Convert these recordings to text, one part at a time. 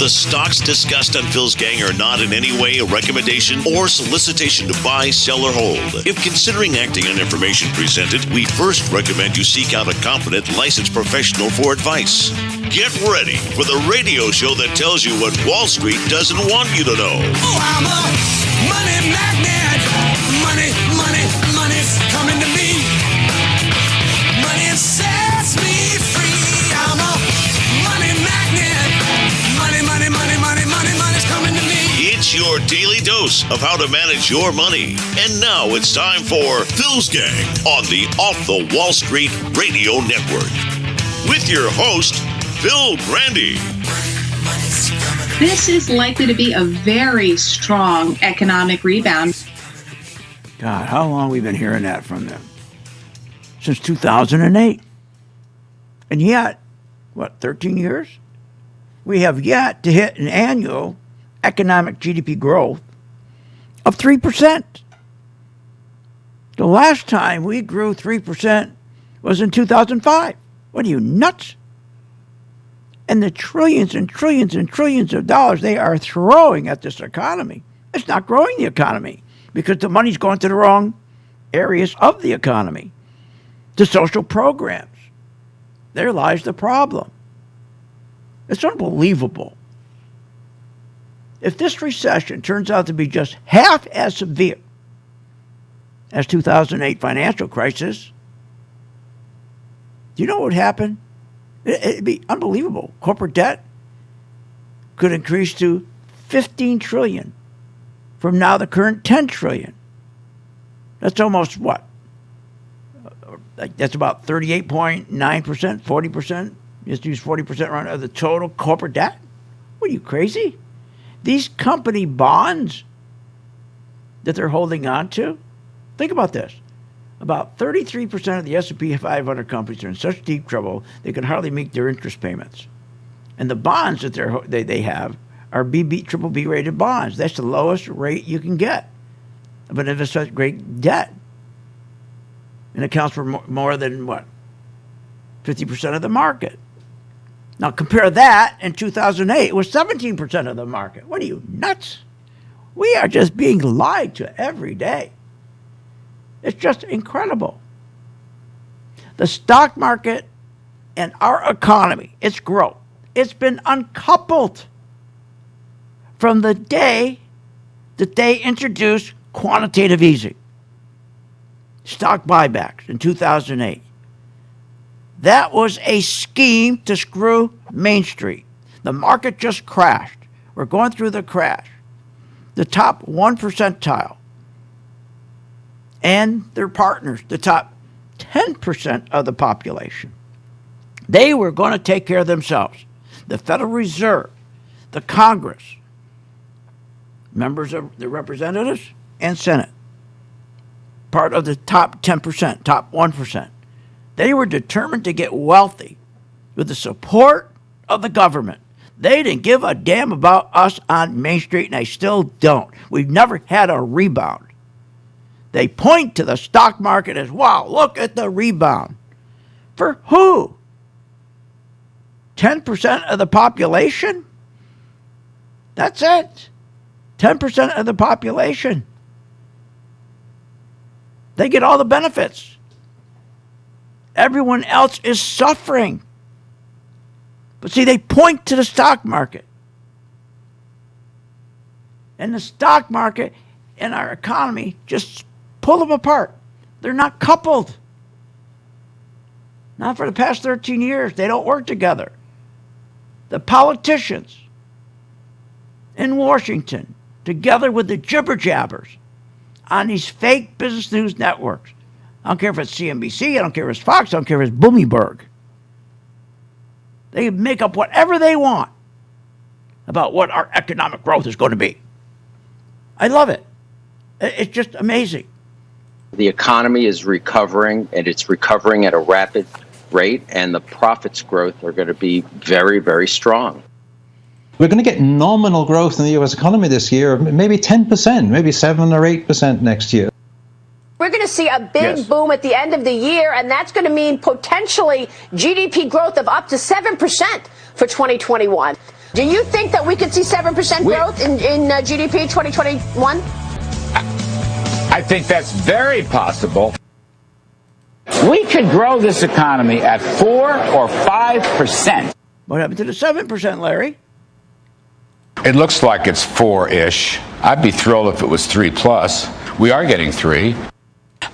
The stocks discussed on Phil's Gang are not in any way a recommendation or solicitation to buy, sell, or hold. If considering acting on information presented, we first recommend you seek out a competent, licensed professional for advice. Get ready for the radio show that tells you what Wall Street doesn't want you to know. Oh, I'm a money magnet. Money, money, money's coming to me. Money sets me free. I'm a money magnet. Money, money, money, money, money, money's coming to me. It's your daily dose of how to manage your money. And now it's time for Phil's Gang on the Off the Wall Street Radio Network. With your host, Phil Grandy. This is likely to be a very strong economic rebound. God, how long have we been hearing that from them? Since 2008. And yet, 13 years? We have yet to hit an annual economic GDP growth of 3%. The last time we grew 3% was in 2005. What are you, nuts? And the trillions and trillions and trillions of dollars they are throwing at this economy, it's not growing the economy because the money's going to the wrong areas of the economy, to social programs. There lies the problem. It's unbelievable. If this recession turns out to be just half as severe as 2008 financial crisis, do you know what would happen? It'd be unbelievable. Corporate debt could increase to 15 trillion from now the current 10 trillion. That's almost what? That's about 38.9%, 40%. Just use 40% around of the total corporate debt. What are you, crazy? These company bonds that they're holding on to, think about this. About 33% of the S&P 500 companies are in such deep trouble they can hardly meet their interest payments. And the bonds that they have are triple B rated bonds. That's the lowest rate you can get of an investment grade debt. And accounts for more than 50% of the market. Now compare that in 2008, it was 17% of the market. What are you, nuts? We are just being lied to every day. It's just incredible. The stock market and our economy, its growth, it's been uncoupled from the day that they introduced quantitative easing, stock buybacks in 2008. That was a scheme to screw Main Street. The market just crashed. We're going through the crash. The top 1 percentile and their partners, the top 10% of the population, they were going to take care of themselves. The Federal Reserve, the Congress, members of the Representatives and Senate, part of the top 10%, top 1%. They were determined to get wealthy with the support of the government. They didn't give a damn about us on Main Street, and they still don't. We've never had a rebound. They point to the stock market as, wow, look at the rebound. For who? 10% of the population? That's it. 10% of the population. They get all the benefits. Everyone else is suffering. But see, they point to the stock market. And the stock market and our economy just pull them apart. They're not coupled. Not for the past 13 years. They don't work together. The politicians in Washington, together with the jibber jabbers on these fake business news networks. I don't care if it's CNBC, I don't care if it's Fox, I don't care if it's Bloomberg. They make up whatever they want about what our economic growth is going to be. I love it. It's just amazing. The economy is recovering, and it's recovering at a rapid rate, and the profits growth are going to be very, very strong. We're going to get nominal growth in the U.S. economy this year, maybe 10%, maybe 7 or 8% next year. We're going to see a big boom at the end of the year, and that's going to mean potentially GDP growth of up to 7% for 2021. Do you think that we could see 7% growth in GDP 2021? I think that's very possible. We could grow this economy at 4 or 5%. What happened to the 7%, Larry? It looks like it's 4-ish. I'd be thrilled if it was 3+. We are getting 3.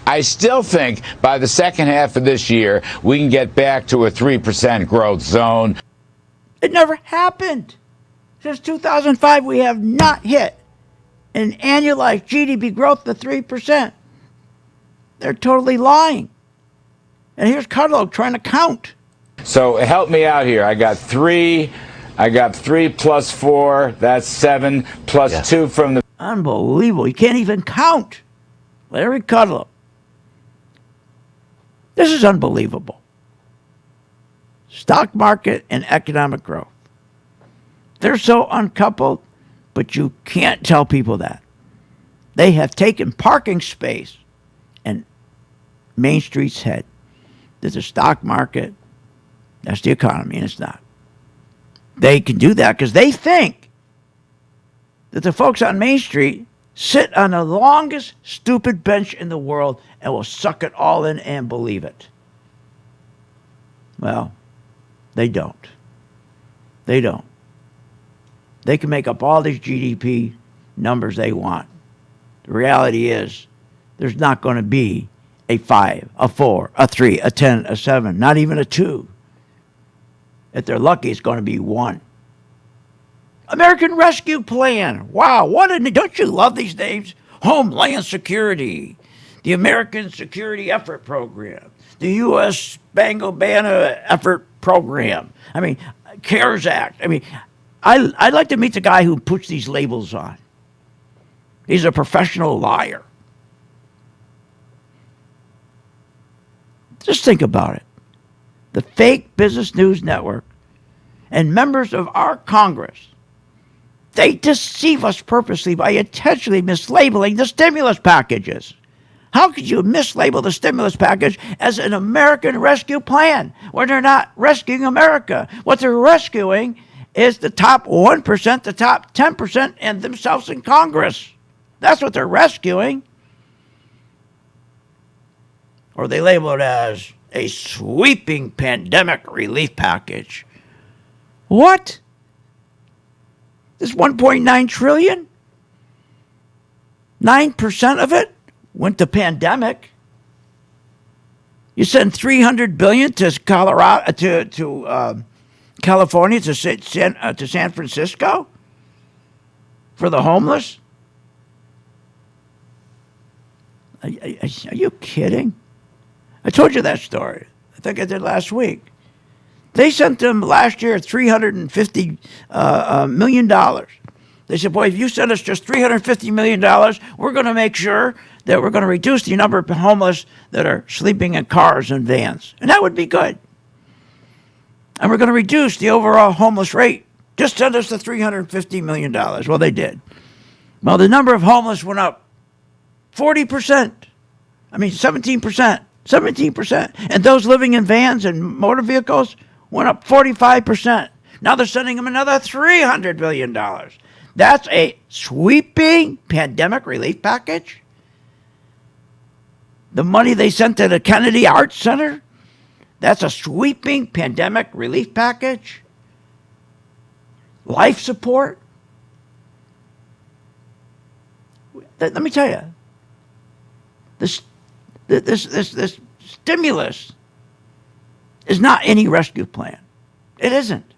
I still think by the second half of this year, we can get back to a 3% growth zone. It never happened. Since 2005, we have not hit an annualized GDP growth of 3%. They're totally lying. And here's Kudlow trying to count. So help me out here. I got 3 plus 4. That's 7 plus 2 from the... Unbelievable. You can't even count. Larry Kudlow. This is unbelievable. Stock market and economic growth. They're so uncoupled, but you can't tell people that. They have taken parking space and Main Street's head. There's a stock market. That's the economy, and it's not. They can do that because they think that the folks on Main Street sit on the longest stupid bench in the world and will suck it all in and believe it. Well, they don't. They don't. They can make up all these GDP numbers they want. The reality is there's not going to be a 5, a 4, a 3, a 10, a 7, not even a 2. If they're lucky, it's going to be 1. American Rescue Plan. Wow, don't you love these names? Homeland Security, the American Security Effort Program, the U.S. Bango-Bana Effort Program. I mean, CARES Act. I mean, I'd like to meet the guy who puts these labels on. He's a professional liar. Just think about it. The fake Business News Network and members of our Congress, they deceive us purposely by intentionally mislabeling the stimulus packages. How could you mislabel the stimulus package as an American Rescue Plan when they're not rescuing America? What they're rescuing is the top 1%, the top 10%, and themselves in Congress. That's what they're rescuing. Or they label it as a sweeping pandemic relief package. What? This $1.9 trillion? 9% of it went to pandemic. You send $300 billion to Colorado, to California, to San Francisco for the homeless. Are you kidding? I told you that story. I think I did last week. They sent them last year $350 million. They said, boy, if you send us just $350 million, we're going to make sure that we're going to reduce the number of homeless that are sleeping in cars and vans. And that would be good. And we're going to reduce the overall homeless rate. Just send us the $350 million. Well, they did. Well, the number of homeless went up 40%. 17%. 17%. And those living in vans and motor vehicles went up 45%. Now they're sending them another $300 billion. That's a sweeping pandemic relief package. The money they sent to the Kennedy Arts Center, that's a sweeping pandemic relief package. Life support. Let me tell you, this stimulus is not any rescue plan. It isn't.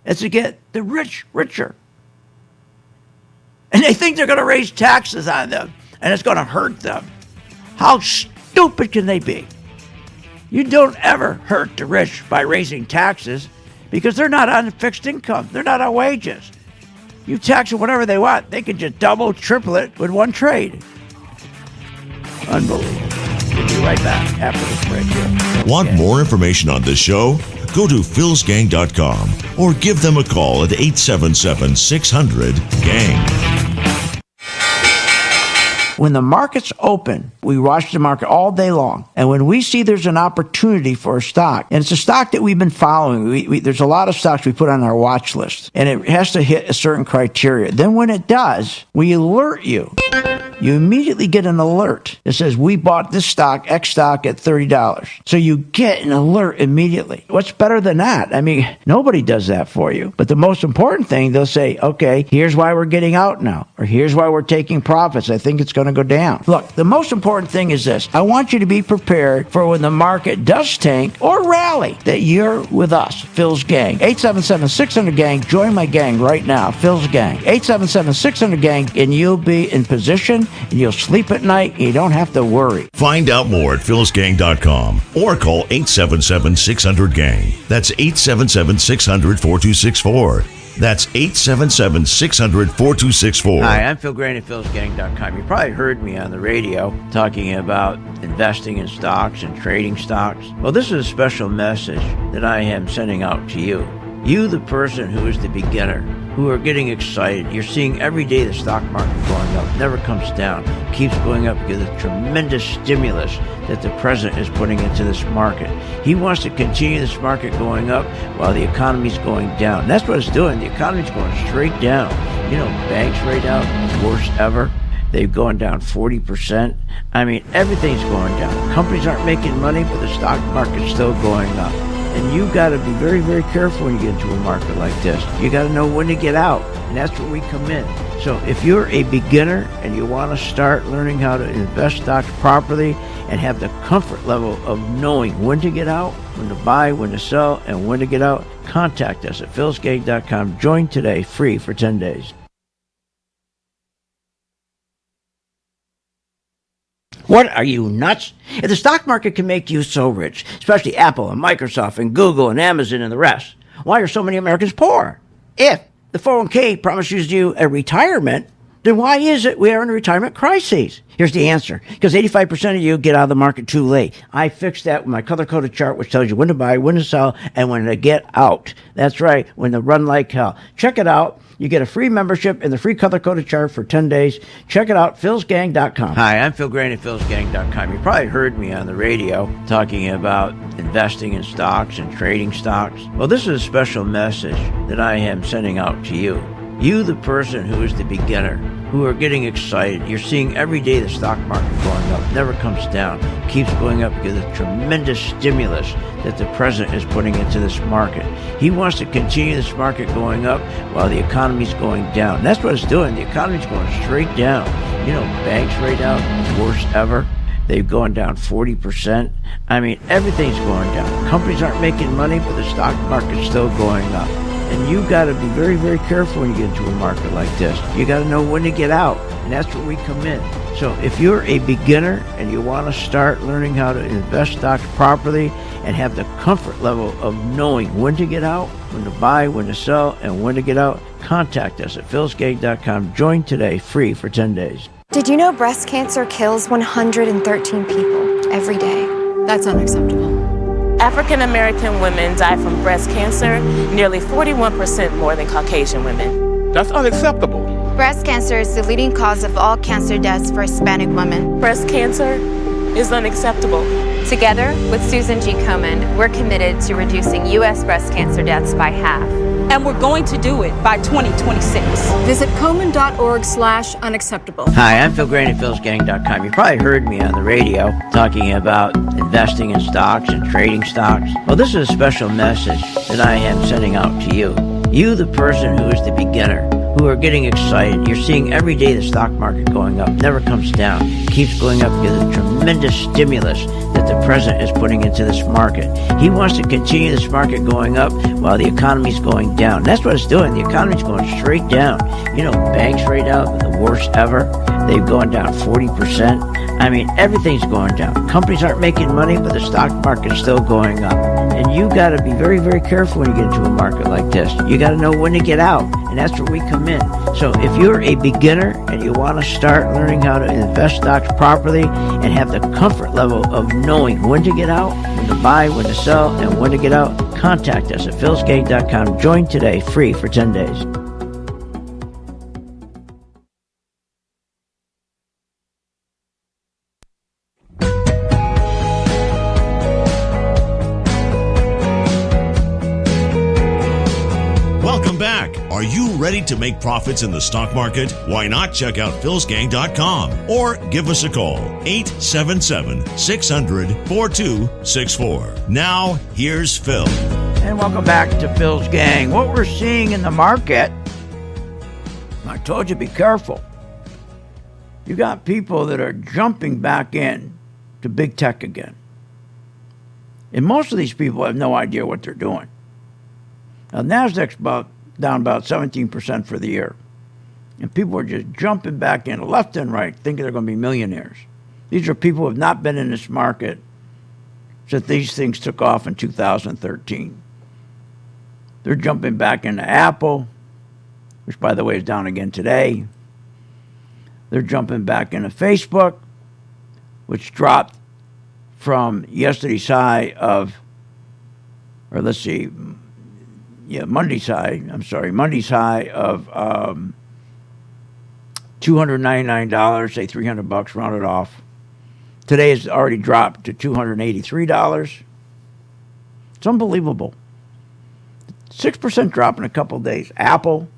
It's to get the rich richer. And they think they're going to raise taxes on them, and it's going to hurt them. How stupid can they be? You don't ever hurt the rich by raising taxes because they're not on fixed income. They're not on wages. You tax them whatever they want. They can just double, triple it with one trade. Unbelievable. We'll be right back after this break here. Want more information on this show? Go to philsgang.com or give them a call at 877-600-GANG. When the market's open, we watch the market all day long. And when we see there's an opportunity for a stock, and it's a stock that we've been following, there's a lot of stocks we put on our watch list, and it has to hit a certain criteria. Then when it does, we alert you. You immediately get an alert that says, we bought this stock, X stock, at $30. So you get an alert immediately. What's better than that? I mean, nobody does that for you. But the most important thing, they'll say, okay, here's why we're getting out now, or here's why we're taking profits. I think it's going to go down. Look, the most important thing is this. I want you to be prepared for when the market does tank or rally, that you're with us, Phil's Gang. 877-600-GANG. Join my gang right now, Phil's Gang. 877-600-GANG, and you'll be in position, and you'll sleep at night, and you don't have to worry. Find out more at philsgang.com or call 877-600-GANG. That's 877-600-4264. That's 877-600-4264. Hi, I'm Phil Grain at philsgang.com. You probably heard me on the radio talking about investing in stocks and trading stocks. Well, this is a special message that I am sending out to you. You, the person who is the beginner, who are getting excited. You're seeing every day the stock market going up, never comes down, keeps going up because of the tremendous stimulus that the president is putting into this market. He wants to continue this market going up while the economy's going down. That's what it's doing. The economy's going straight down. You know, banks right now, worst ever. They've gone down 40%. I mean, everything's going down. Companies aren't making money, but the stock market's still going up. And you got to be very, very careful when you get into a market like this. You got to know when to get out, and that's where we come in. So if you're a beginner and you want to start learning how to invest stocks properly and have the comfort level of knowing when to get out, when to buy, when to sell, and when to get out, contact us at philsgang.com. Join today, free for 10 days. What, are you nuts? If the stock market can make you so rich, especially Apple and Microsoft and Google and Amazon and the rest, why are so many Americans poor? If the 401k promises you a retirement, then why is it we are in a retirement crisis? Here's the answer. Because 85% of you get out of the market too late. I fixed that with my color-coded chart, which tells you when to buy, when to sell, and when to get out. That's right, when to run like hell. Check it out. You get a free membership and the free color-coded chart for 10 days. Check it out, philsgang.com. Hi, I'm Phil Grain at philsgang.com. You probably heard me on the radio talking about investing in stocks and trading stocks. Well, this is a special message that I am sending out to you. You, the person who is the beginner, who are getting excited. You're seeing every day the stock market going up, never comes down, keeps going up because of the tremendous stimulus that the president is putting into this market. He wants to continue this market going up while the economy's going down. That's what it's doing. The economy's going straight down. You know, banks right now, worst ever. They've gone down 40%. I mean, everything's going down. Companies aren't making money, but the stock market's still going up. And you got to be very, very careful when you get into a market like this. You got to know when to get out, and that's where we come in. So if you're a beginner and you want to start learning how to invest stocks properly and have the comfort level of knowing when to get out, when to buy, when to sell, and when to get out, contact us at philsgang.com. Join today, free for 10 days. Did you know breast cancer kills 113 people every day? That's unacceptable. African American women die from breast cancer nearly 41% more than Caucasian women. That's unacceptable. Breast cancer is the leading cause of all cancer deaths for Hispanic women. Breast cancer is unacceptable. Together with Susan G. Komen, we're committed to reducing U.S. breast cancer deaths by half. And we're going to do it by 2026. Visit Komen.org/unacceptable. Hi, I'm Phil Grain at philsgang.com. You probably heard me on the radio talking about investing in stocks and trading stocks. Well, this is a special message that I am sending out to you. You, the person who is the beginner, who are getting excited. You're seeing every day the stock market going up, never comes down, keeps going up because of the tremendous stimulus that the president is putting into this market. He wants to continue this market going up while the economy's going down. That's what it's doing. The economy's going straight down. You know, banks right now, the worst ever. They've gone down 40%. I mean, everything's going down. Companies aren't making money, but the stock market's still going up. And you got to be very, very careful when you get into a market like this. You got to know when to get out, and that's where we come in. So if you're a beginner and you want to start learning how to invest stocks properly and have the comfort level of knowing when to get out, when to buy, when to sell, and when to get out, contact us at philsgang.com. Join today, free for 10 days. Welcome back. Are you ready to make profits in the stock market? Why not check out philsgang.com or give us a call, 877-600-4264. Now, here's Phil. And welcome back to Phil's Gang. What we're seeing in the market, I told you be careful. You got people that are jumping back in to big tech again. And most of these people have no idea what they're doing. Now, NASDAQ's down about 17% for the year. And people are just jumping back in left and right, thinking they're going to be millionaires. These are people who have not been in this market since these things took off in 2013. They're jumping back into Apple, which, by the way, is down again today. They're jumping back into Facebook, which dropped from yesterday's high of, or let's see, Monday's high of $299, say $300, round it off. Today has already dropped to $283. It's unbelievable. 6% drop in a couple of days. Apple,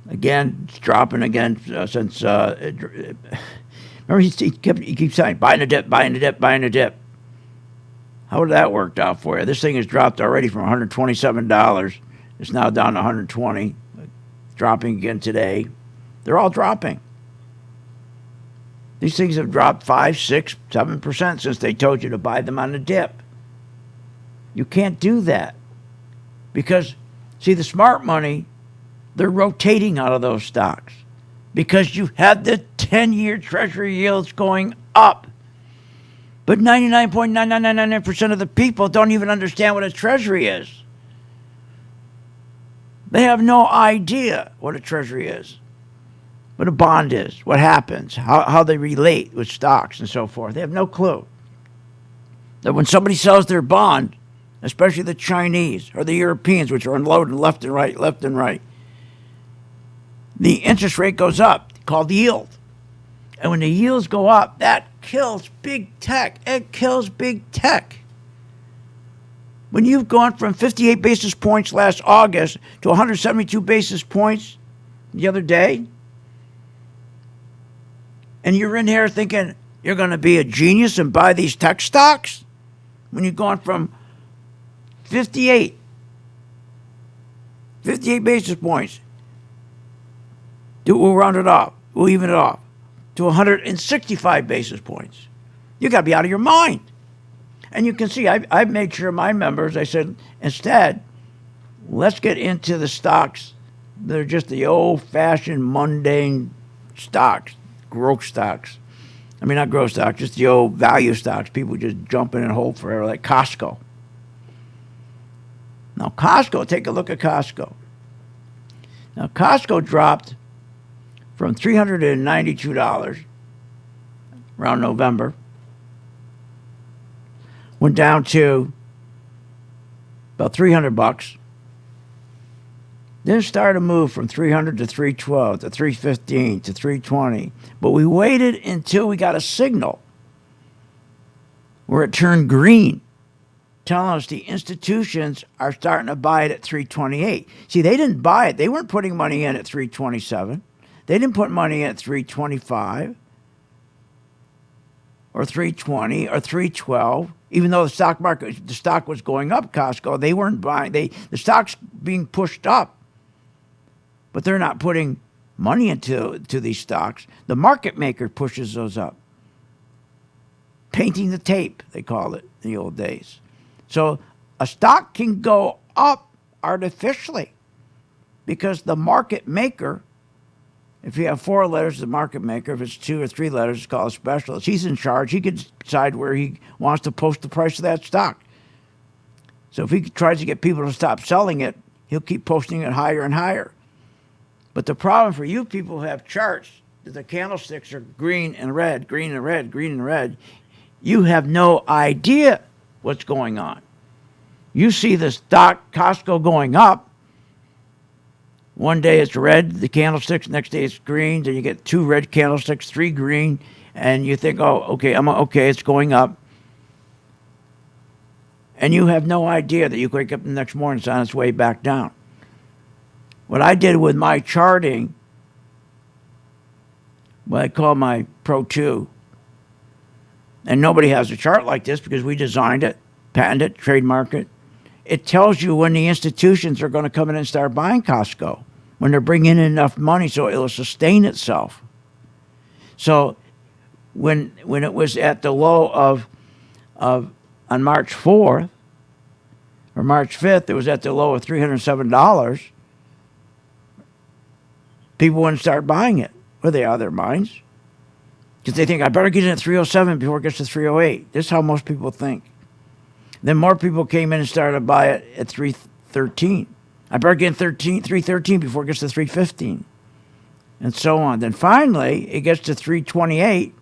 again, it's dropping again since. Remember, he keeps saying, buying a dip, buying a dip, buying a dip. How would that worked out for you? This thing has dropped already from $127. It's now down to $120. Dropping again today. They're all dropping. These things have dropped 5, 6, 7% since they told you to buy them on the dip. You can't do that. Because, see, the smart money, they're rotating out of those stocks. Because you have the 10-year Treasury yields going up. But 99.9999% of the people don't even understand what a Treasury is. They have no idea what a Treasury is, what a bond is, what happens, how they relate with stocks and so forth. They have no clue. That when somebody sells their bond, especially the Chinese or the Europeans, which are unloading left and right, the interest rate goes up, called yield. And when the yields go up, that kills big tech. It kills big tech. When you've gone from 58 basis points last August to 172 basis points the other day, and you're in here thinking you're going to be a genius and buy these tech stocks, when you've gone from 58 basis points, we'll round it off, we'll even it off, to 165 basis points. You got to be out of your mind. And you can see, I've made sure my members, I said, instead, let's get into the stocks that are just the old-fashioned, mundane stocks, growth stocks. I mean, not growth stocks, just the old value stocks. People just jump in and hold forever, like Costco. Now, Costco, take a look at Costco. Now, Costco dropped from $392 around November, went down to about $300. Then started to move from 300 to 312 to 315 to 320. But we waited until we got a signal where it turned green, telling us the institutions are starting to buy it at 328. See, they didn't buy it. They weren't putting money in at 327. They didn't put money in at 325 or 320 or 312. Even though the stock was going up, Costco, they weren't buying. The stock's being pushed up, but they're not putting money into these stocks. The market maker pushes those up. Painting the tape, they called it in the old days. So a stock can go up artificially because the market maker, if you have 4 letters, the market maker, if it's 2 or 3 letters, it's called a specialist. He's in charge. He can decide where he wants to post the price of that stock. So if he tries to get people to stop selling it, he'll keep posting it higher and higher. But the problem for you people who have charts that the candlesticks are green and red, green and red, green and red, you have no idea what's going on. You see the stock Costco going up. One day it's red, the candlesticks, next day it's green, then you get 2 red candlesticks, 3 green, and you think, oh, okay, it's going up. And you have no idea that you wake up the next morning, it's on its way back down. what I did with my charting, what I call my Pro 2, and nobody has a chart like this because we designed it, patented it, trademarked it. It tells you when the institutions are going to come in and start buying Costco, when they're bringing in enough money so it'll sustain itself. So when it was at the low of on March 4th or March 5th, it was at the low of $307. People wouldn't start buying it. Well, they are their minds. Because they think, I better get in at 307 before it gets to 308. This is how most people think. Then more people came in and started to buy it at 313. I better get in 313 before it gets to 315. And so on. Then finally, it gets to 328.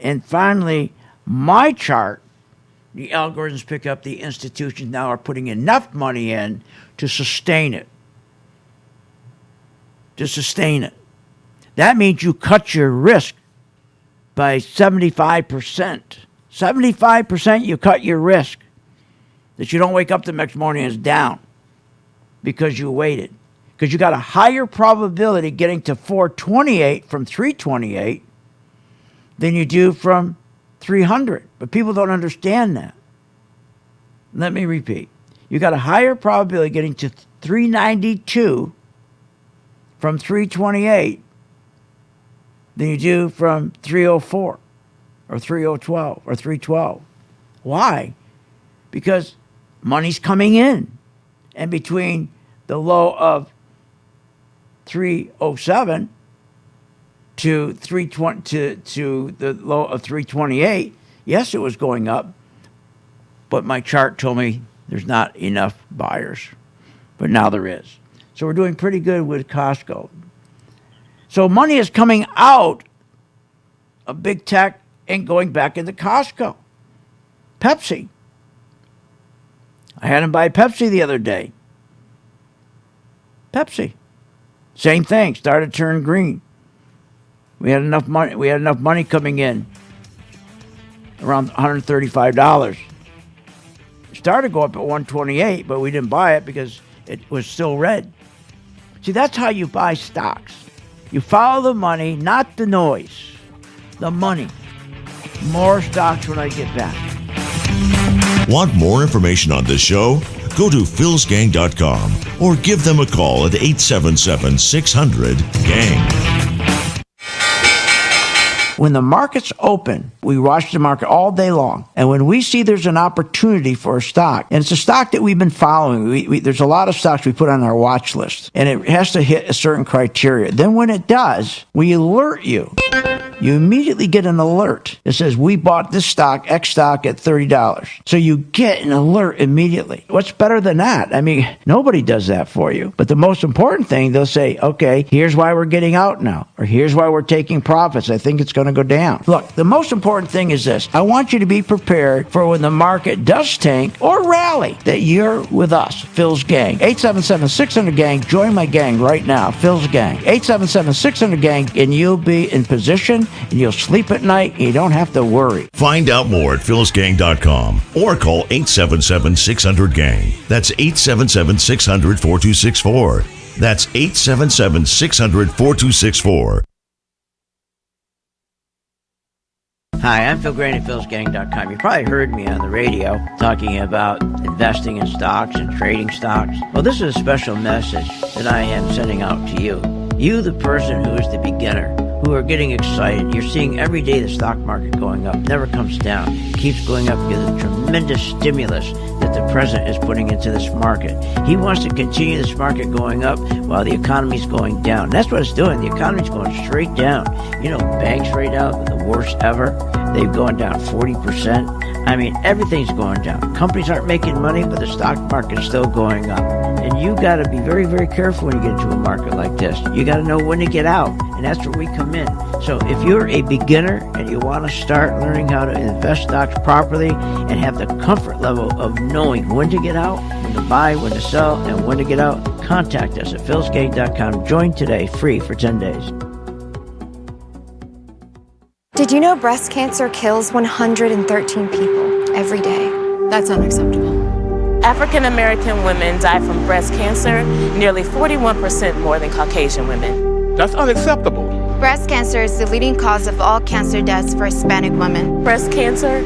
And finally, my chart, the algorithms pick up, the institutions now are putting enough money in to sustain it. To sustain it. That means you cut your risk by 75%. 75% you cut your risk. That you don't wake up the next morning and it's down because you waited. Because you got a higher probability getting to 428 from 328 than you do from 300. But people don't understand that. Let me repeat. You got a higher probability getting to 392 from 328 than you do from 304 or 3012 or 312. Why? Because money's coming in. And between the low of 307 to 320 to the low of 328, yes, it was going up, but my chart told me there's not enough buyers. But now there is. So we're doing pretty good with Costco. So money is coming out of big tech and going back into Costco. Pepsi. I had him buy Pepsi the other day. Pepsi. Same thing. Started to turn green. We had enough money. We had enough money coming in. Around $135. It started to go up at 128, but we didn't buy it because it was still red. See, that's how you buy stocks. You follow the money, not the noise. The money. More stocks when I get back. Want more information on this show? Go to philsgang.com or give them a call at 877-600-GANG. When the markets open, we watch the market all day long. And when we see there's an opportunity for a stock, and it's a stock that we've been following, there's a lot of stocks we put on our watch list, and it has to hit a certain criteria. Then when it does, we alert you. You immediately get an alert that says, we bought this stock, X stock, at $30. So you get an alert immediately. What's better than that? I mean, nobody does that for you. But the most important thing, they'll say, okay, here's why we're getting out now, or here's why we're taking profits. I think it's going to go down. Look, the most important thing is this. I want you to be prepared for when the market does tank or rally, that you're with us, Phil's Gang. 877-600-GANG. Join my gang right now, Phil's Gang. 877-600-GANG, and you'll be in position, and you'll sleep at night, and you don't have to worry. Find out more at philsgang.com or call 877-600-GANG. That's 877-600-4264. That's 877-600-4264. Hi, I'm Phil Graney, philsgang.com. You probably heard me on the radio talking about investing in stocks and trading stocks. Well, this is a special message that I am sending out to you. You, the person who is the beginner, who are getting excited. You're seeing every day the stock market going up, never comes down, keeps going up because of the tremendous stimulus that the president is putting into this market. He wants to continue this market going up while the economy's going down. That's what it's doing. The economy's going straight down. You know, banks right now, the worst ever. They've gone down 40%. I mean, everything's going down. Companies aren't making money, but the stock market's still going up. And you got to be very, very careful when you get into a market like this. You got to know when to get out, and that's where we come in. So if you're a beginner and you want to start learning how to invest stocks properly and have the comfort level of knowing when to get out, when to buy, when to sell, and when to get out, contact us at philsgang.com. Join today, free for 10 days. Did you know breast cancer kills 113 people every day? That's unacceptable. African American women die from breast cancer nearly 41% more than Caucasian women. That's unacceptable. Breast cancer is the leading cause of all cancer deaths for Hispanic women. Breast cancer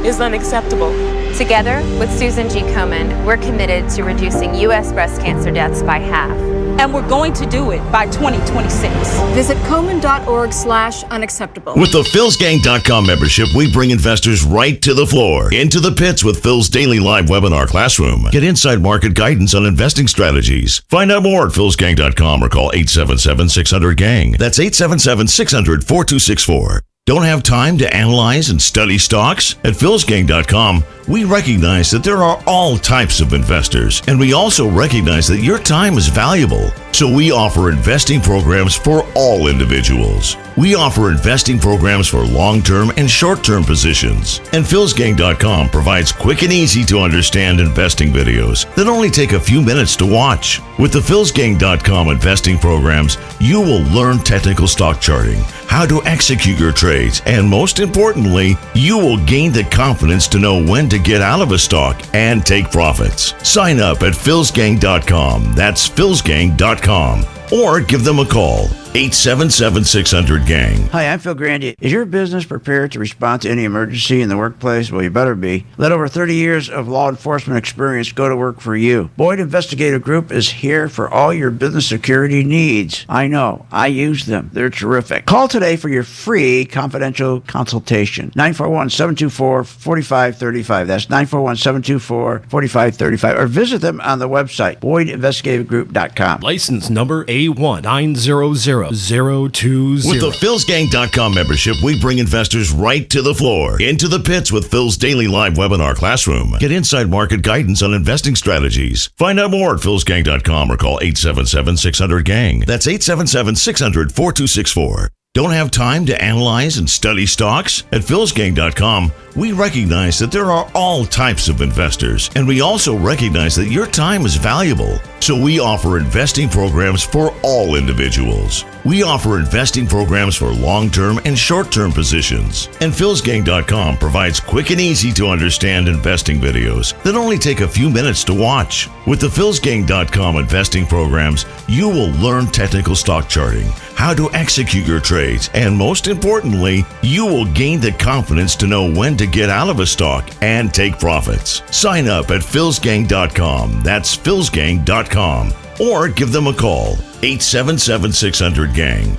is unacceptable. Together with Susan G. Komen, we're committed to reducing U.S. breast cancer deaths by half. And we're going to do it by 2026. Visit Komen.org/unacceptable. With the PhilsGang.com membership, we bring investors right to the floor, into the pits with Phil's daily live webinar classroom. Get inside market guidance on investing strategies. Find out more at PhilsGang.com or call 877-600-GANG. That's 877-600-4264. Don't have time to analyze and study stocks? At PhilsGang.com, we recognize that there are all types of investors, and we also recognize that your time is valuable. So we offer investing programs for all individuals. We offer investing programs for long-term and short-term positions. And PhilsGang.com provides quick and easy to understand investing videos that only take a few minutes to watch. With the PhilsGang.com investing programs, you will learn technical stock charting, how to execute your trades, and most importantly, you will gain the confidence to know when to get out of a stock and take profits. Sign up at PhilsGang.com. That's PhilsGang.com. Or give them a call, 877-600-GANG. Hi, I'm Phil Grandy. Is your business prepared to respond to any emergency in the workplace? Well, you better be. Let over 30 years of law enforcement experience go to work for you. Boyd Investigative Group is here for all your business security needs. I know. I use them. They're terrific. Call today for your free confidential consultation. 941-724-4535. That's 941-724-4535. Or visit them on the website, BoydInvestigativegroup.com. License number A1900020. With the PhilsGang.com membership, we bring investors right to the floor, into the pits with Phil's daily live webinar classroom. Get inside market guidance on investing strategies. Find out more at PhilsGang.com or call 877-600-GANG. That's 877-600-4264. Don't have time to analyze and study stocks? At PhilsGang.com, we recognize that there are all types of investors, and we also recognize that your time is valuable. So we offer investing programs for all individuals. We offer investing programs for long-term and short-term positions. And PhilsGang.com provides quick and easy to understand investing videos that only take a few minutes to watch. With the PhilsGang.com investing programs, you will learn technical stock charting, how to execute your trades, and most importantly, you will gain the confidence to know when to get out of a stock and take profits. Sign up at PhilsGang.com. That's PhilsGang.com. Or give them a call, 877-600-GANG.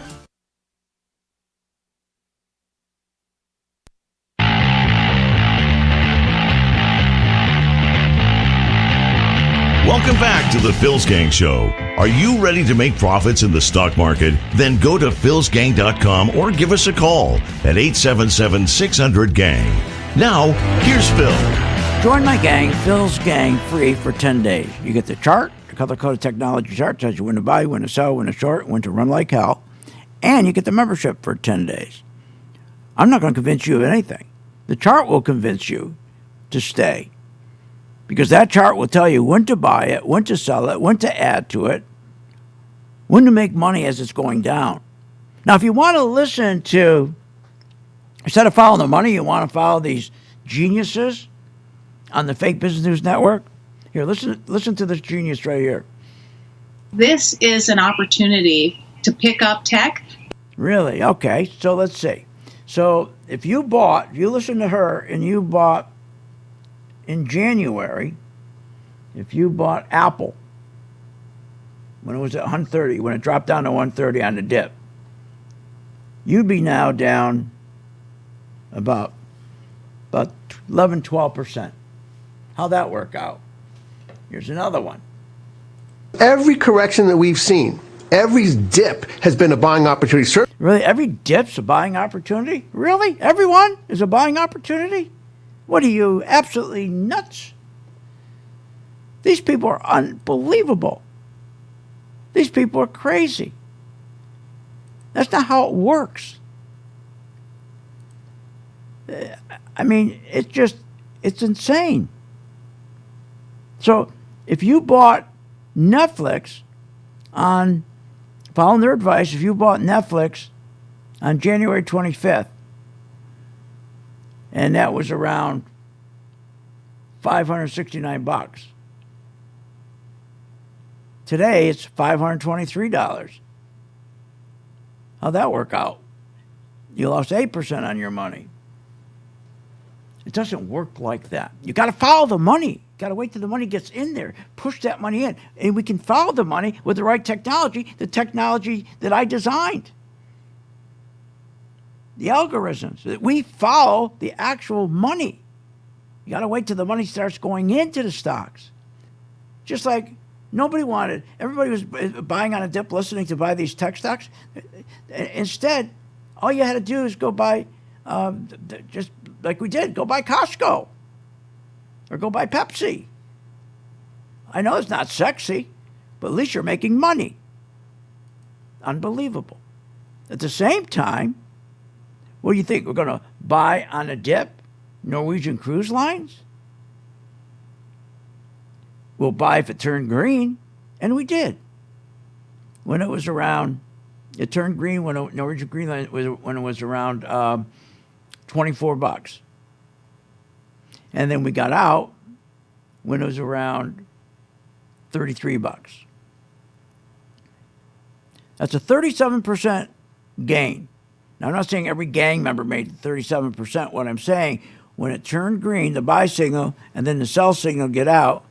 Welcome back to the Phil's Gang Show. Are you ready to make profits in the stock market? Then go to philsgang.com or give us a call at 877-600-GANG. Now, here's Phil. Join my gang, Phil's Gang, free for 10 days. You get the chart, the color-coded technology chart, tells you when to buy, when to sell, when to short, when to run like hell, and you get the membership for 10 days. I'm not going to convince you of anything. The chart will convince you to stay, because that chart will tell you when to buy it, when to sell it, when to add to it, when to make money as it's going down. Now, if you want to listen to, instead of following the money, you want to follow these geniuses on the Fake Business News Network. Here, listen to this genius right here. This is an opportunity to pick up tech. Really? Okay, so let's see. So if you listen to her and you bought in January, if you bought Apple when it was at 130, when it dropped down to 130 on the dip, you'd be now down about 11, 12%. How'd that work out? Here's another one. Every correction that we've seen, every dip has been a buying opportunity. Really? Every dip's a buying opportunity? Really? Everyone is a buying opportunity? What are you, absolutely nuts? These people are unbelievable. These people are crazy. That's not how it works. I mean, it's insane. So if you bought Netflix following their advice, if you bought Netflix on January 25th, and that was around $569, Today, it's $523. How'd that work out? You lost 8% on your money. It doesn't work like that. You got to follow the money. You got to wait till the money gets in there. Push that money in. And we can follow the money with the right technology, the technology that I designed. The algorithms. That we follow the actual money. You got to wait till the money starts going into the stocks. Just like nobody wanted. Everybody was buying on a dip, listening to buy these tech stocks. Instead, all you had to do is go buy, just like we did, go buy Costco or go buy Pepsi. I know it's not sexy, but at least you're making money. Unbelievable. At the same time, what do you think? We're going to buy on a dip Norwegian Cruise Lines? We'll buy if it turned green, and we did. When it was around, it turned green when Norwegian Cruise Line when it was around $24, and then we got out when it was around $33. That's a 37% gain. Now, I'm not saying every gang member made 37%. What I'm saying, when it turned green, the buy signal and then the sell signal get out,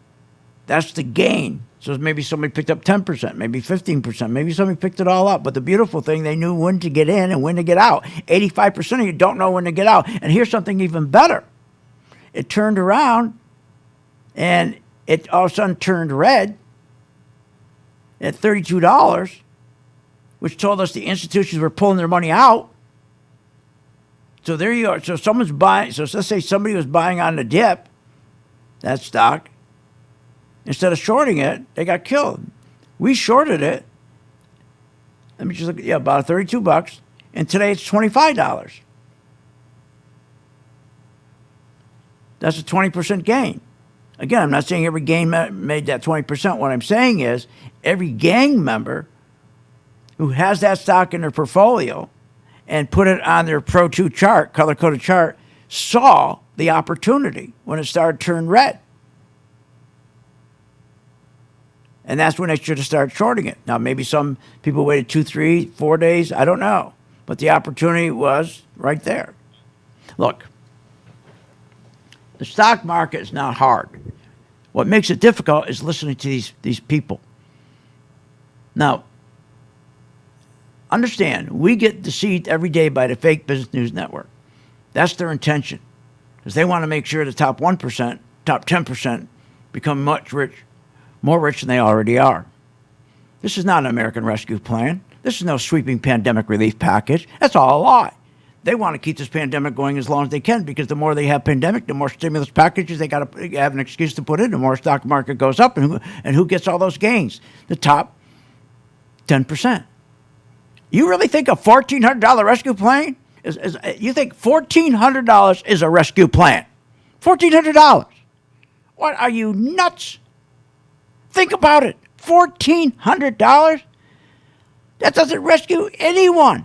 that's the gain. So maybe somebody picked up 10%, maybe 15%, maybe somebody picked it all up. But the beautiful thing, they knew when to get in and when to get out. 85% of you don't know when to get out. And here's something even better. It turned around and it all of a sudden turned red at $32, which told us the institutions were pulling their money out. So there you are. So someone's buying. So let's say somebody was buying on the dip, that stock. Instead of shorting it, they got killed. We shorted it. Let me just look at, about $32. And today it's $25. That's a 20% gain. Again, I'm not saying every gang made that 20%. What I'm saying is every gang member who has that stock in their portfolio and put it on their Pro 2 chart, color-coded chart, saw the opportunity when it started to turn red. And that's when they should have started shorting it. Now, maybe some people waited 2, 3, 4 days. I don't know. But the opportunity was right there. Look, the stock market is not hard. What makes it difficult is listening to these people. Now, understand, we get deceived every day by the fake business news network. That's their intention. Because they want to make sure the top 1%, top 10% become more rich than they already are. This is not an American Rescue Plan. This is no sweeping pandemic relief package. That's all a lie. They want to keep this pandemic going as long as they can because the more they have pandemic, the more stimulus packages they got to have an excuse to put in, the more stock market goes up, and who gets all those gains? The top 10%. You really think a $1,400 rescue plan is you think $1,400 is a rescue plan? $1,400. What, are you nuts? Think about it. $1,400? That doesn't rescue anyone,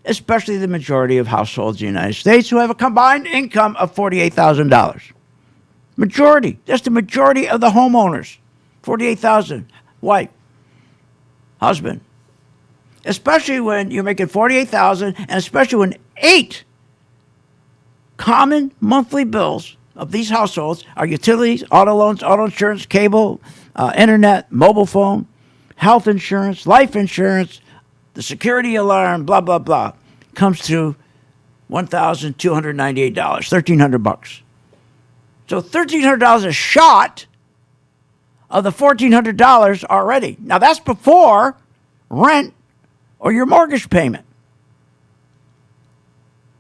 especially the majority of households in the United States who have a combined income of $48,000. Majority. That's the majority of the homeowners. $48,000. Wife. Husband. Especially when you're making $48,000, and especially when 8 common monthly bills of these households are utilities, auto loans, auto insurance, cable, internet, mobile phone, health insurance, life insurance, the security alarm, blah, blah, blah, comes to $1,298, $1,300. So $1,300 a shot of the $1,400 already. Now that's before rent or your mortgage payment.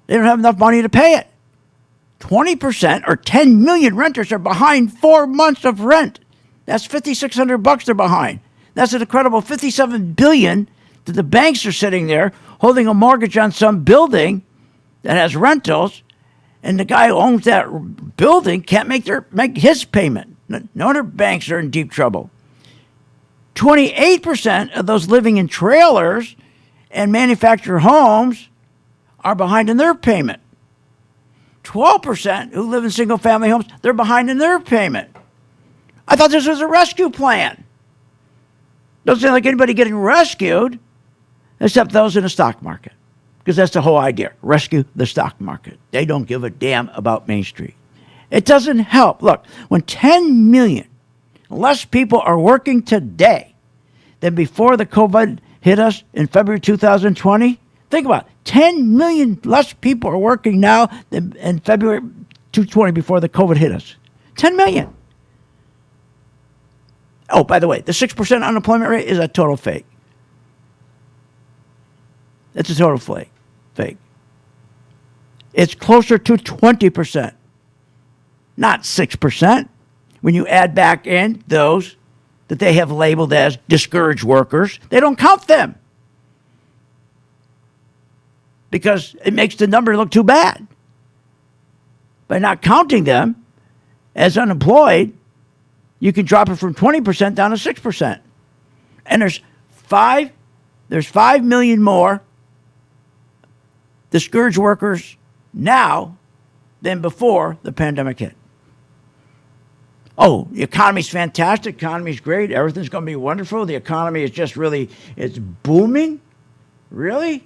They don't have enough money to pay it. 20% or 10 million renters are behind 4 months of rent. That's $5,600 they're behind. That's an incredible $57 billion that the banks are sitting there holding a mortgage on some building that has rentals, and the guy who owns that building can't make his payment. No wonder banks are in deep trouble. 28% of those living in trailers and manufactured homes are behind in their payment. 12% who live in single-family homes, they're behind in their payment. I thought this was a rescue plan. Doesn't seem like anybody getting rescued except those in the stock market. Because that's the whole idea. Rescue the stock market. They don't give a damn about Main Street. It doesn't help. Look, when 10 million less people are working today than before the COVID hit us in February 2020, think about it. 10 million less people are working now than in February 2020 before the COVID hit us. 10 million. Oh, by the way, the 6% unemployment rate is a total fake. It's a total fake. It's closer to 20%, not 6%. When you add back in those that they have labeled as discouraged workers, they don't count them because it makes the number look too bad. By not counting them as unemployed, you can drop it from 20% down to 6%. And there's 5 million more discouraged workers now than before the pandemic hit. Oh, the economy's fantastic. The economy's great. Everything's going to be wonderful. The economy is just really, it's booming. Really?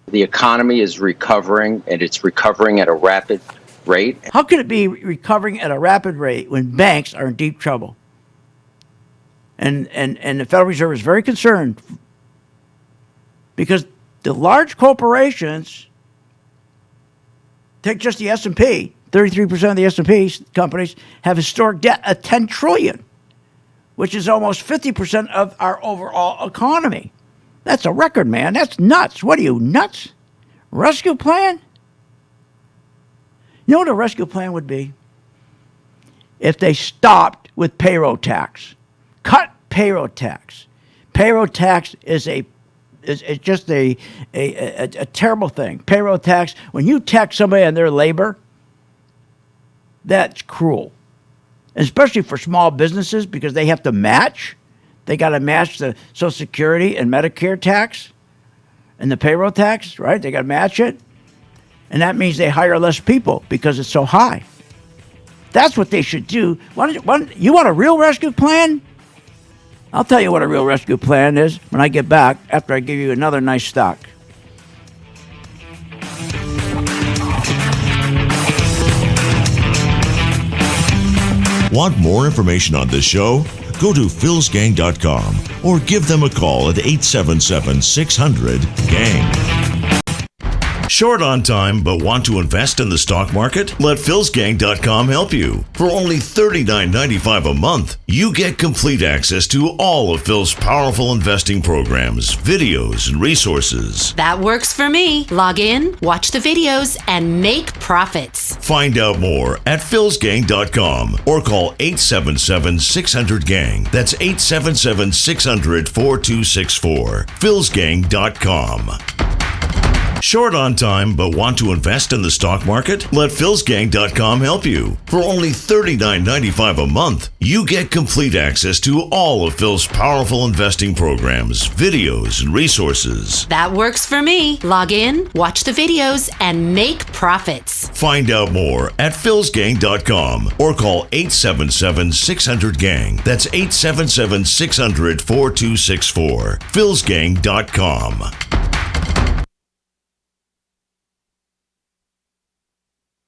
The economy is recovering, and it's recovering at a rapid rate. How can it be recovering at a rapid rate when banks are in deep trouble? And the Federal Reserve is very concerned because the large corporations, take just the S&P, 33% of the S&P companies have historic debt of $10 trillion, which is almost 50% of our overall economy. That's a record, man. That's nuts. What are you, nuts? Rescue plan? You know what a rescue plan would be? If they stopped with payroll tax. Cut payroll tax. Payroll tax is just a terrible thing. Payroll tax, when you tax somebody on their labor, that's cruel. Especially for small businesses because they have to match. They got to match the Social Security and Medicare tax and the payroll tax, right? They got to match it. And that means they hire less people because it's so high. That's what they should do. You want a real rescue plan? I'll tell you what a real rescue plan is when I get back after I give you another nice stock. Want more information on this show? Go to philsgang.com or give them a call at 877-600-GANG. Short on time but want to invest in the stock market? Let philsgang.com help you. For only $39.95 a month, you get complete access to all of Phil's powerful investing programs, videos, and resources. That works for me. Log in, watch the videos, and make profits. Find out more at philsgang.com or call 877-600-GANG. That's 877-600-4264. philsgang.com. Short on time but want to invest in the stock market? Let philsgang.com help you. For only $39.95 a month, you get complete access to all of Phil's powerful investing programs, videos, and resources. That works for me. Log in, watch the videos, and make profits. Find out more at philsgang.com or call 877-600-GANG. That's 877-600-4264. philsgang.com.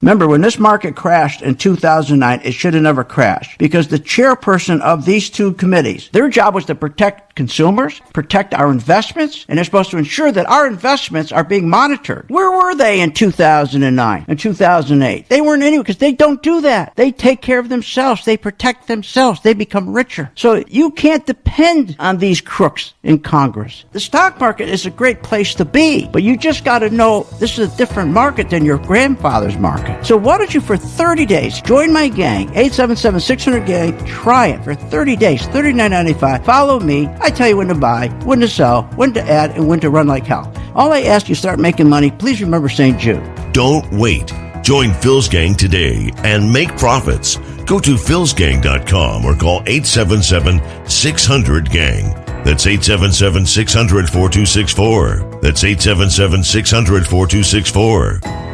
Remember, when this market crashed in 2009, it should have never crashed because the chairperson of these two committees, their job was to protect consumers, protect our investments, and they're supposed to ensure that our investments are being monitored. Where were they in 2009 and 2008? They weren't anywhere because they don't do that. They take care of themselves. They protect themselves. They become richer. So you can't depend on these crooks in Congress. The stock market is a great place to be, but you just got to know this is a different market than your grandfather's market. So why don't you, for 30 days, join my gang, 877-600-GANG, try it for 30 days, $39.95. Follow me. I tell you when to buy, when to sell, when to add, and when to run like hell. All I ask you start making money, please remember St. Jude. Don't wait. Join Phil's Gang today and make profits. Go to philsgang.com or call 877-600-GANG. That's 877-600-4264. That's 877-600-4264.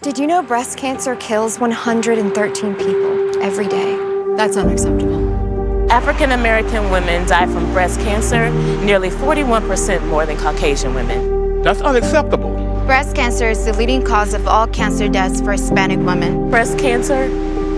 Did you know breast cancer kills 113 people every day? That's unacceptable. African American women die from breast cancer nearly 41% more than Caucasian women. That's unacceptable. Breast cancer is the leading cause of all cancer deaths for Hispanic women. Breast cancer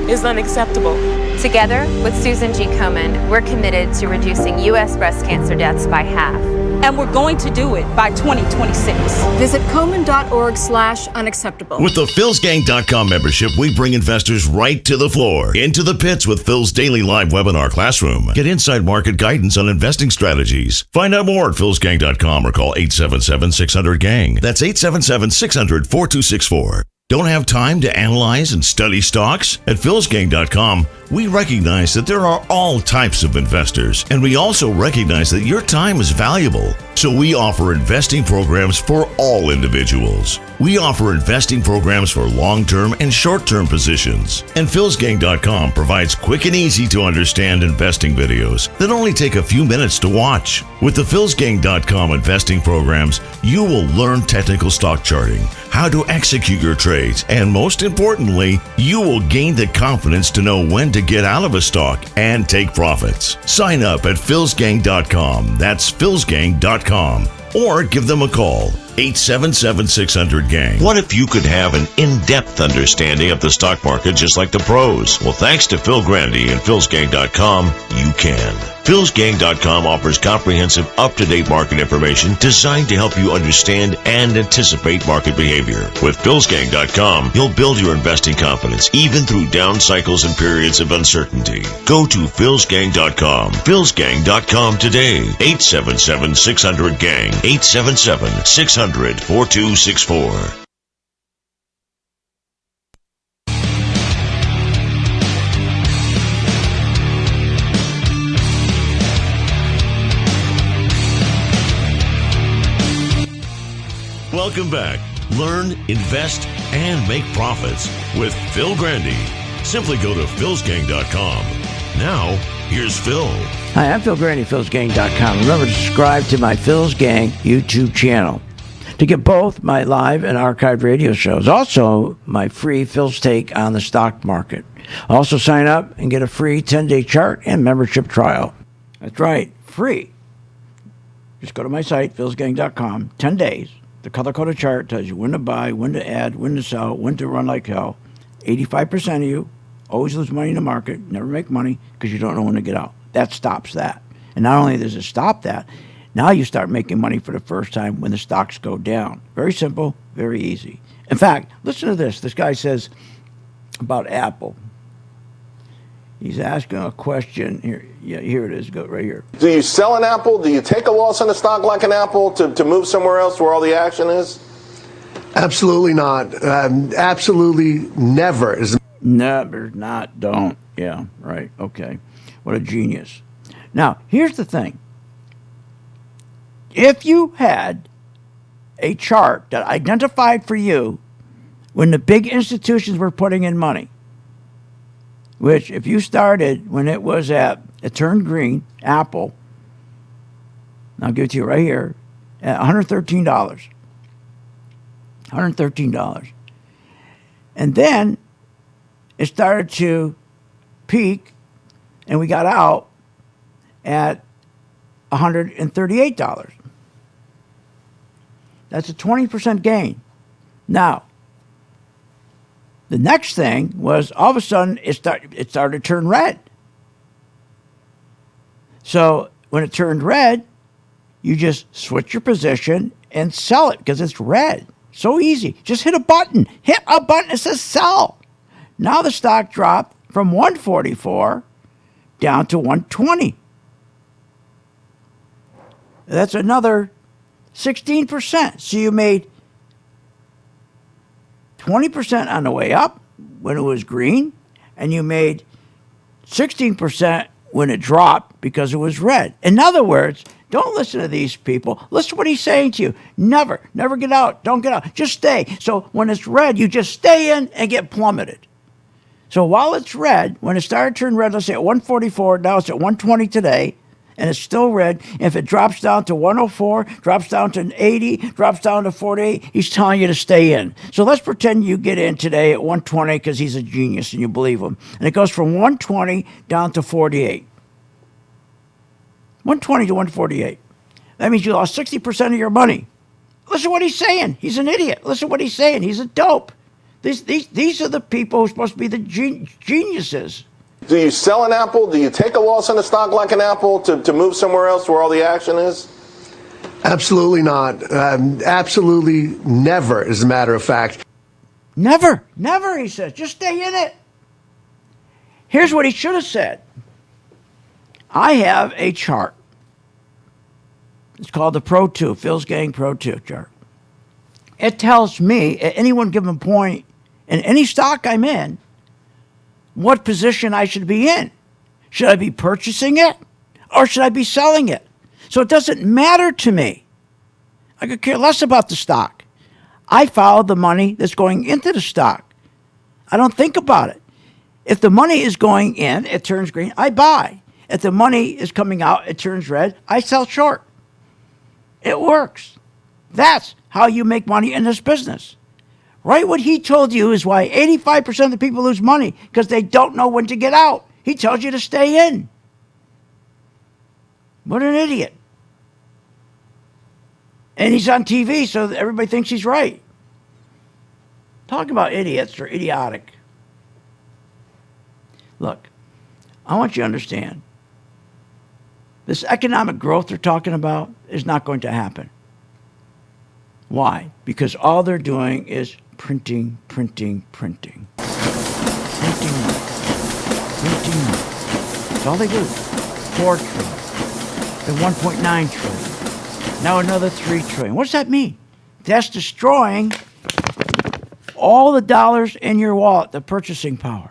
is unacceptable. Together with Susan G. Komen, we're committed to reducing U.S. breast cancer deaths by half. And we're going to do it by 2026. Visit Komen.org/unacceptable. With the PhilsGang.com membership, we bring investors right to the floor, into the pits with Phil's daily live webinar classroom. Get inside market guidance on investing strategies. Find out more at PhilsGang.com or call 877-600-GANG. That's 877-600-4264. Don't have time to analyze and study stocks? At PhilsGang.com, we recognize that there are all types of investors, and we also recognize that your time is valuable. So we offer investing programs for all individuals. We offer investing programs for long-term and short-term positions. And PhilsGang.com provides quick and easy to understand investing videos that only take a few minutes to watch. With the PhilsGang.com investing programs, you will learn technical stock charting, how to execute your trades, and most importantly, you will gain the confidence to know when to get out of a stock and take profits. Sign up at PhilsGang.com. That's PhilsGang.com. Or give them a call, 877-600-GANG. What if you could have an in-depth understanding of the stock market just like the pros? Well, thanks to Phil Grandy and PhilsGang.com, you can. PhilsGang.com offers comprehensive, up-to-date market information designed to help you understand and anticipate market behavior. With PhilsGang.com, you'll build your investing confidence even through down cycles and periods of uncertainty. Go to PhilsGang.com. PhilsGang.com today. 877-600-GANG. 877-600-4264. Welcome back. Learn, invest, and make profits with Phil Grandy. Simply go to philsgang.com. Now, here's Phil. Hi, I'm Phil Grandy, philsgang.com. Remember to subscribe to my Phil's Gang YouTube channel to get both my live and archived radio shows. Also, my free Phil's Take on the stock market. Also, sign up and get a free 10-day chart and membership trial. That's right, free. Just go to my site, philsgang.com, 10 days. The color-coded chart tells you when to buy, when to add, when to sell, when to run like hell. 85% of you always lose money in the market, never make money because you don't know when to get out. That stops that. And not only does it stop that, now you start making money for the first time when the stocks go down. Very simple, very easy. In fact, listen to this. This guy says about Apple. He's asking a question here. Yeah, here it is. Go right here. Do you sell an Apple? Do you take a loss on a stock like an Apple to move somewhere else where all the action is? Absolutely not. Absolutely never. Never, not, don't. Yeah, right. Okay. What a genius. Now, here's the thing. If you had a chart that identified for you when the big institutions were putting in money, which if you started when it was it turned green, Apple, I'll give it to you right here, at $113. $113. And then it started to peak, and we got out at $138. That's a 20% gain. Now, the next thing was all of a sudden it started to turn red. So when it turned red, you just switch your position and sell it because it's red. So easy. Just hit a button. Hit a button that says sell. Now the stock dropped from 144 down to 120. That's another 16%. So you made 20% on the way up when it was green, and you made 16% when it dropped because it was red. In other words, don't listen to these people. Listen to what he's saying to you. Never get out. Don't get out. Just stay. So when it's red, you just stay in and get plummeted. So while it's red, when it started to turn red, let's say at 144, now it's at 120 today, and it's still red. If it drops down to 104, drops down to 80, drops down to 48, he's telling you to stay in. So let's pretend you get in today at 120 because he's a genius and you believe him. And it goes from 120 down to 48. 120 to 148. That means you lost 60% of your money. Listen to what he's saying. He's an idiot. Listen to what he's saying. He's a dope. These are the people who are supposed to be the geniuses. Do you sell an Apple? Do you take a loss on a stock like an Apple to move somewhere else where all the action is? Absolutely not. Absolutely never, as a matter of fact. Never, he says. Just stay in it. Here's what he should have said. I have a chart. It's called the Pro 2, Phil's Gang Pro 2 chart. It tells me at any one given point in any stock I'm in, what position I should be in. Should I be purchasing it or should I be selling it? So it doesn't matter to me. I could care less about the stock. I follow the money that's going into the stock. I don't think about it. If the money is going in, it turns green, I buy. If the money is coming out, it turns red, I sell short. It works. That's how you make money in this business. Right? What he told you is why 85% of the people lose money, because they don't know when to get out. He tells you to stay in. What an idiot. And he's on TV, so everybody thinks he's right. Talk about idiots or idiotic. Look, I want you to understand. This economic growth they're talking about is not going to happen. Why? Because all they're doing is printing. Printing. That's all they do. 4 trillion. Then 1.9 trillion. Now another 3 trillion. What does that mean? That's destroying all the dollars in your wallet, the purchasing power.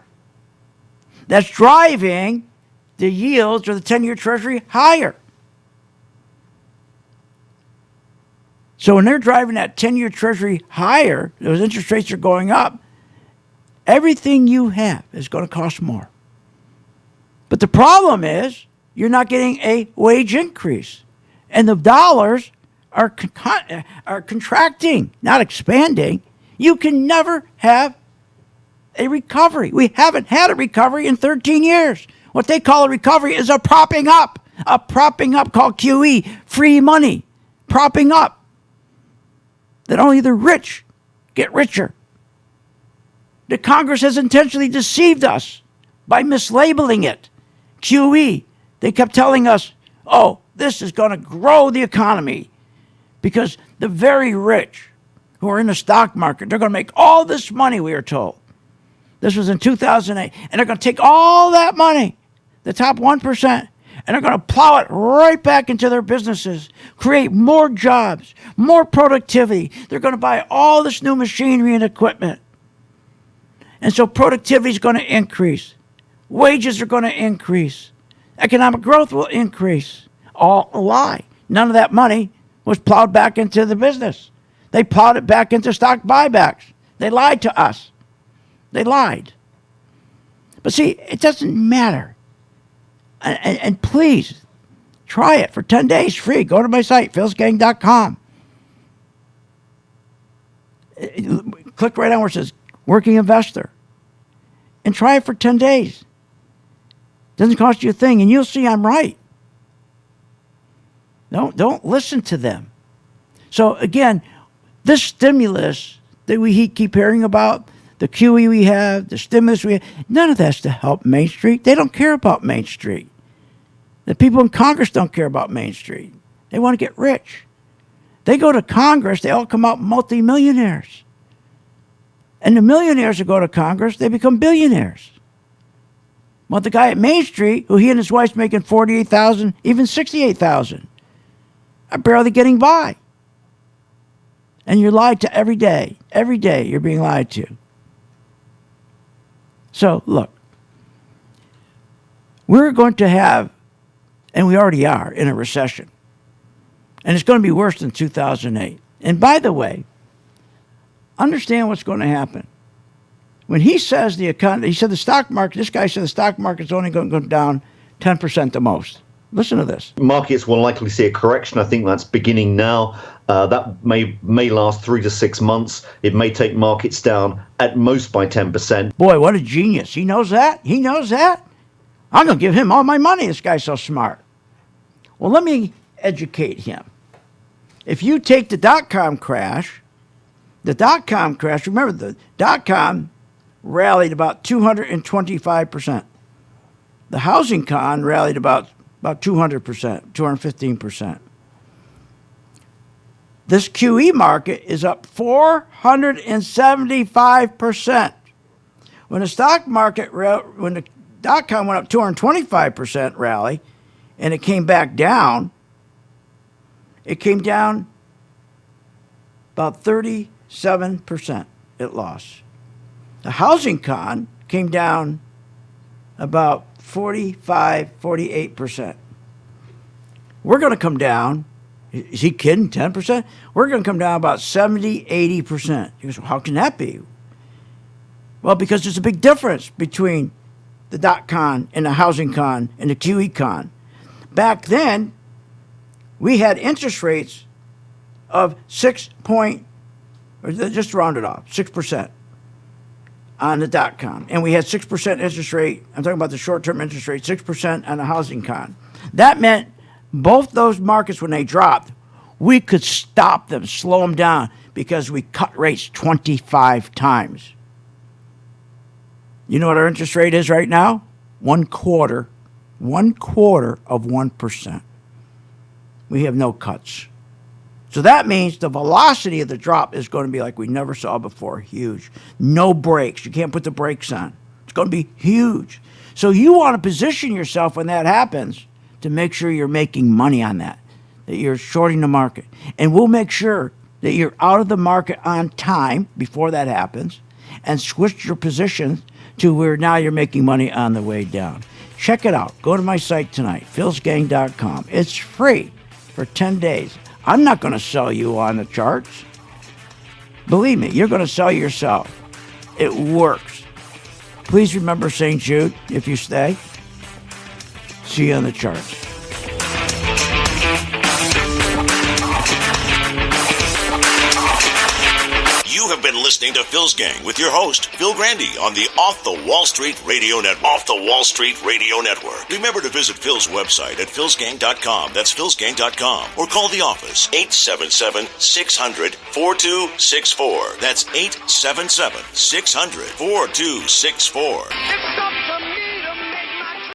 That's driving the yields or the 10-year treasury higher. So when they're driving that 10-year treasury higher, those interest rates are going up, everything you have is going to cost more. But the problem is you're not getting a wage increase. And the dollars are contracting, not expanding. You can never have a recovery. We haven't had a recovery in 13 years. What they call a recovery is a propping up called QE, free money, propping up. That only the rich get richer. The Congress has intentionally deceived us by mislabeling it. QE. They kept telling us, oh, this is going to grow the economy because the very rich who are in the stock market, they're going to make all this money, we are told. This was in 2008. And they're going to take all that money, the top 1%, and they're going to plow it right back into their businesses, create more jobs, more productivity. They're going to buy all this new machinery and equipment. And so productivity is going to increase. Wages are going to increase. Economic growth will increase. All a lie. None of that money was plowed back into the business. They plowed it back into stock buybacks. They lied to us. They lied. But see, it doesn't matter. And please, try it for 10 days free. Go to my site, philsgang.com. Click right on where it says Working Investor. And try it for 10 days. Doesn't cost you a thing, and you'll see I'm right. Don't listen to them. So again, this stimulus that we keep hearing about, the QE we have, the stimulus we have, none of that's to help Main Street. They don't care about Main Street. The people in Congress don't care about Main Street. They want to get rich. They go to Congress, they all come out multimillionaires. And the millionaires who go to Congress, they become billionaires. Well, the guy at Main Street, who he and his wife's making $48,000, even $68,000, are barely getting by. And you're lied to every day. Every day you're being lied to. So, look, we're going to have, and we already are, in a recession. And it's going to be worse than 2008. And by the way, understand what's going to happen. When he says the economy, he said the stock market, this guy said the stock market's only going to go down 10% the most. Listen to this. Markets will likely see a correction. I think that's beginning now. That may last 3 to 6 months. It may take markets down at most by 10%. Boy, what a genius. He knows that. He knows that. I'm going to give him all my money. This guy's so smart. Well, let me educate him. If you take the dot-com crash, remember the dot-com rallied about 225%. The housing con rallied about 200%, 215%. This QE market is up 475%. When the stock market, when the dot-com went up 225% rally, and it came back down, it came down about 37%. It lost. The housing con came down about 48%. We're going to come down. Is he kidding? 10%? We're going to come down about 70, 80%. He goes, well, how can that be? Well, because there's a big difference between the dot-con and the housing con and the QE con. Back then, we had interest rates of 6 just round it off, 6% on the dot-com. And we had 6% interest rate. I'm talking about the short-term interest rate, 6% on the housing con. That meant both those markets, when they dropped, we could stop them, slow them down, because we cut rates 25 times. You know what our interest rate is right now? 1/4 of 1%. We have no cuts. So that means the velocity of the drop is going to be like we never saw before, huge. No brakes. You can't put the brakes on. It's going to be huge. So you want to position yourself when that happens to make sure you're making money on that you're shorting the market. And we'll make sure that you're out of the market on time before that happens and switch your position to where now you're making money on the way down. Check it out. Go to my site tonight, philsgang.com. It's free for 10 days. I'm not going to sell you on the charts. Believe me, you're going to sell yourself. It works. Please remember St. Jude if you stay. See you on the charts. You have been listening to Phil's Gang with your host, Phil Grandy, on the Off the Wall Street Radio Network. Off the Wall Street Radio Network. Remember to visit Phil's website at philsgang.com. That's philsgang.com. Or call the office, 877-600-4264. That's 877-600-4264.